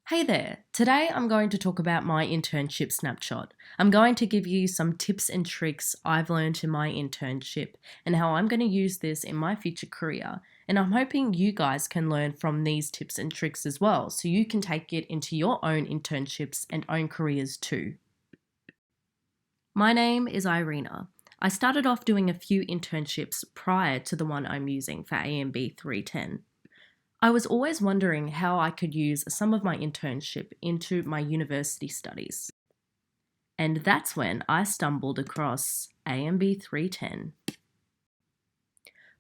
Hey there, today I'm going to talk about my internship snapshot. I'm going to give you some tips and tricks I've learned in my internship and how I'm going to use this in my future career. And I'm hoping you guys can learn from these tips and tricks as well so you can take it into your own internships and own careers too. My name is Irina. I started off doing a few internships prior to the one I'm using for AMB310. I was always wondering how I could use some of my internship into my university studies. And that's when I stumbled across AMB310.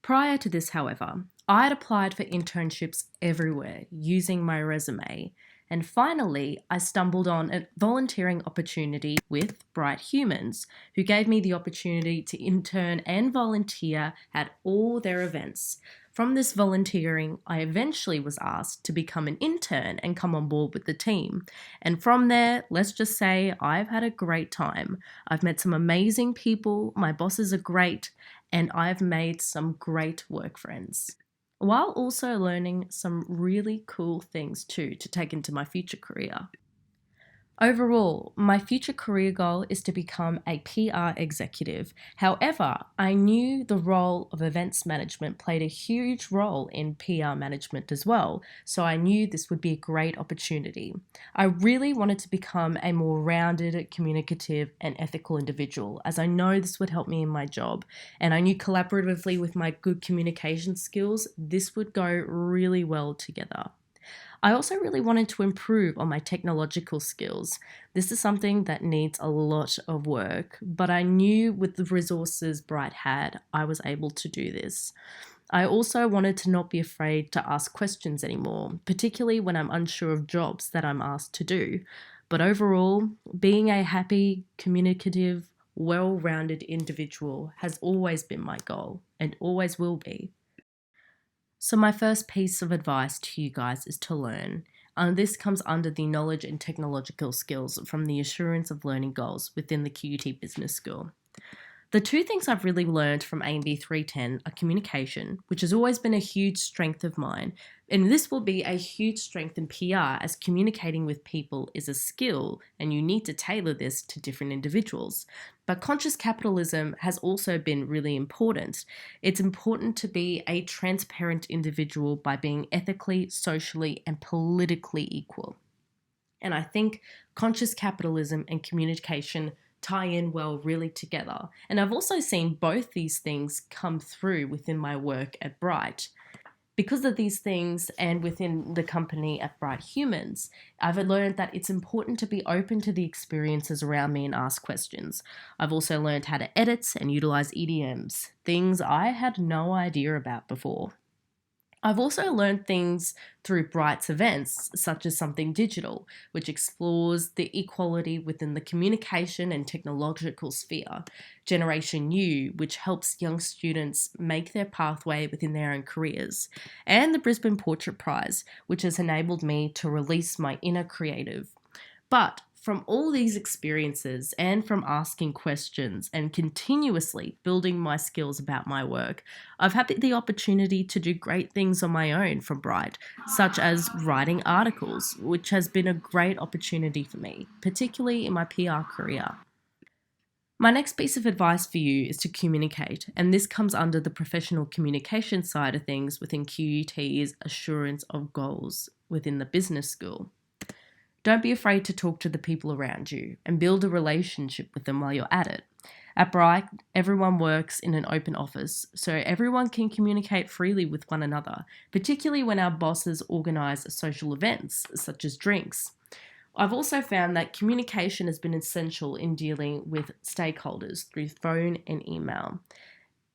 Prior to this, however, I had applied for internships everywhere using my resume, and finally I stumbled on a volunteering opportunity with Bright Humans, who gave me the opportunity to intern and volunteer at all their events. From this volunteering, I eventually was asked to become an intern and come on board with the team. And from there, let's just say I've had a great time. I've met some amazing people, my bosses are great, and I've made some great work friends, while also learning some really cool things too to take into my future career. Overall, my future career goal is to become a PR executive. However, I knew the role of events management played a huge role in PR management as well, so I knew this would be a great opportunity. I really wanted to become a more rounded, communicative, and ethical individual, as I know this would help me in my job, and I knew collaboratively with my good communication skills, this would go really well together. I also really wanted to improve on my technological skills. This is something that needs a lot of work, but I knew with the resources Bright had, I was able to do this. I also wanted to not be afraid to ask questions anymore, particularly when I'm unsure of jobs that I'm asked to do. But overall, being a happy, communicative, well-rounded individual has always been my goal and always will be. So my first piece of advice to you guys is to learn. This comes under the knowledge and technological skills from the assurance of learning goals within the QUT Business School. The two things I've really learned from AMB 310 are communication, which has always been a huge strength of mine, and this will be a huge strength in PR as communicating with people is a skill and you need to tailor this to different individuals. But conscious capitalism has also been really important. It's important to be a transparent individual by being ethically, socially, and politically equal. And I think conscious capitalism and communication tie in well really together. And I've also seen both these things come through within my work at Bright. Because of these things and within the company at Bright Humans, I've learned that it's important to be open to the experiences around me and ask questions. I've also learned how to edit and utilize EDMs, things I had no idea about before. I've also learned things through Bright's events, such as Something Digital, which explores the equality within the communication and technological sphere. Generation U, which helps young students make their pathway within their own careers. And the Brisbane Portrait Prize, which has enabled me to release my inner creative. But from all these experiences and from asking questions and continuously building my skills about my work, I've had the opportunity to do great things on my own from Bright, such as writing articles, which has been a great opportunity for me, particularly in my PR career. My next piece of advice for you is to communicate, and this comes under the professional communication side of things within QUT's assurance of goals within the business school. Don't be afraid to talk to the people around you and build a relationship with them while you're at it. At Bright, everyone works in an open office, so everyone can communicate freely with one another, particularly when our bosses organise social events, such as drinks. I've also found that communication has been essential in dealing with stakeholders through phone and email.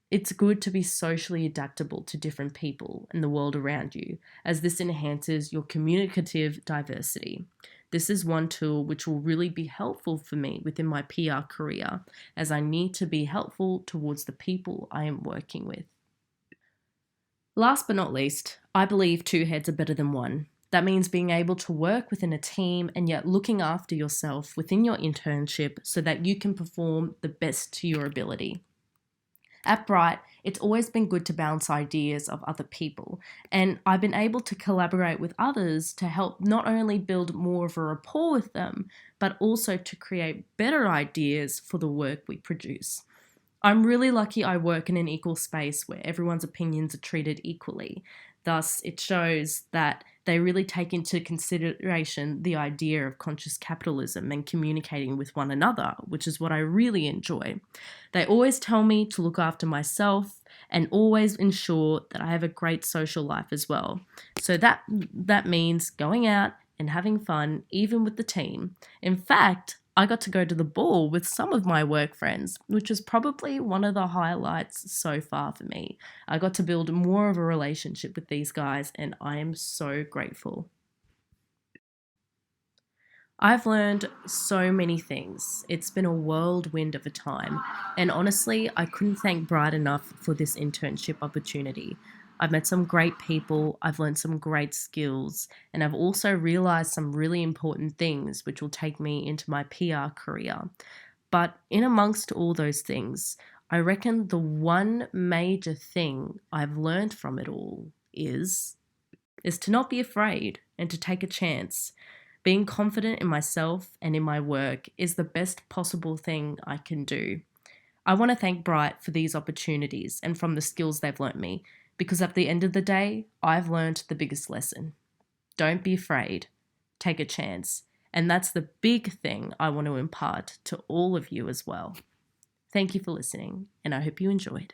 It's good to be socially adaptable to different people and the world around you, as this enhances your communicative diversity. This is one tool which will really be helpful for me within my PR career, as I need to be helpful towards the people I am working with. Last but not least, I believe two heads are better than one. That means being able to work within a team and yet looking after yourself within your internship so that you can perform the best to your ability. At Bright, it's always been good to bounce ideas of other people, and I've been able to collaborate with others to help not only build more of a rapport with them, but also to create better ideas for the work we produce. I'm really lucky I work in an equal space where everyone's opinions are treated equally. Thus, it shows that they really take into consideration the idea of conscious capitalism and communicating with one another, which is what I really enjoy. They always tell me to look after myself and always ensure that I have a great social life as well. So that means going out and having fun, even with the team. In fact, I got to go to the ball with some of my work friends, which was probably one of the highlights so far for me. I got to build more of a relationship with these guys, and I am so grateful. I've learned so many things. It's been a whirlwind of a time. And honestly, I couldn't thank Bright enough for this internship opportunity. I've met some great people, I've learned some great skills, and I've also realized some really important things which will take me into my PR career. But in amongst all those things, I reckon the one major thing I've learned from it all is to not be afraid and to take a chance. Being confident in myself and in my work is the best possible thing I can do. I want to thank Bright for these opportunities and from the skills they've learnt me, because at the end of the day, I've learned the biggest lesson. Don't be afraid. Take a chance. And that's the big thing I want to impart to all of you as well. Thank you for listening, and I hope you enjoyed.